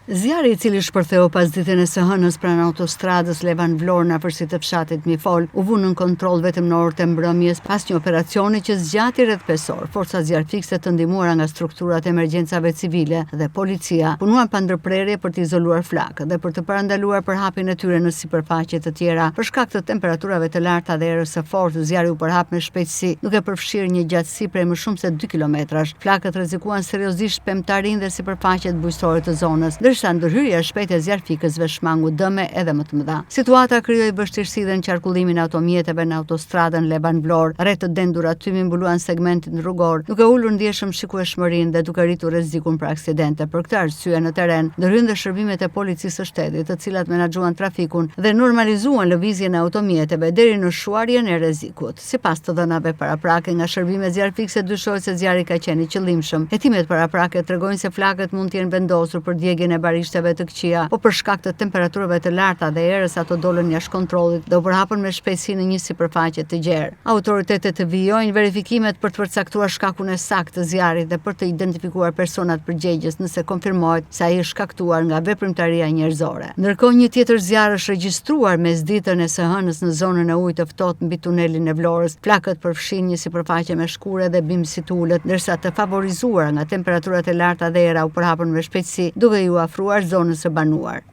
Zjarri I cili shpërtheu pas ditën e së hënës pranë autostradës Levan Vlorë në afërsitë të fshatit Mifol, u vu nën kontroll vetëm në orët e mbrëmjes pas një operacioni që zgjati rreth 5 orë. Forca zjarfikse të ndihmuara nga strukturat e emergjencave civile dhe policia punuan pa ndërprerje për të izoluar flakët dhe për të parandaluar përhapjen e tyre në sipërfaqe të tjera. Për shkak të temperaturave të larta dhe erës së fortë, zjarri u përhap me shpejtësi, duke përfshirë një gjatësi prej më shumë se 2 kilometrash. Flakët rrezikuan seriozisht pemtarinë dhe sipërfaqet bujqësore të zonës, ndërsa ndërhyrja e shpejtë e zjarfikësve shmangu dëme edhe më të mëdha. Situata krijoi vështirësi dhe në qarkullimin e automjeteve në autostradën Levan Vlorë. Rreth të dendur atymi mbuluan segmentin rrugor, duke ulur ndjeshëm shikueshmërinë dhe duke rritur rrezikun për aksidente. Për këtë arsye në terren ndërhyn dhe shërbimet e policisë së shtetit, të cilat menaxhuan trafikun dhe normalizuan lëvizjen e automjeteve deri në shuarjen e rrezikut. Sipas të dhënave paraprake nga shërbimet zjarfikse, dyshohet se zjarri ka qenë I qëllimshëm. Hetimet paraprake tregojnë se flakët mund të jenë vendosur për djegjen e barishteve të këqija, po për shkak të temperaturave të larta dhe erës ato dolën jashtë kontrollit dhe u përhapën me shpejtësi në një sipërfaqe të gjerë. Autoritetet të vijojnë verifikimet për të përcaktuar shkakun e saktë të zjarrit dhe për të identifikuar personat përgjegjës nëse konfirmohet se ai është shkaktuar nga veprimtaria njerëzore. Ndërkohë, një tjetër zjarr është regjistruar mesditën e së hënës në zonën e ujit të ftohtë mbi tunelin e Vlorës. Flakët përfshin një sipërfaqe me shkure dhe bim si tulet, ndërsa të favorizuara nga temperaturat e larta dhe era u përhapën me shpejtësi, duke ju afruar zonës së banuar.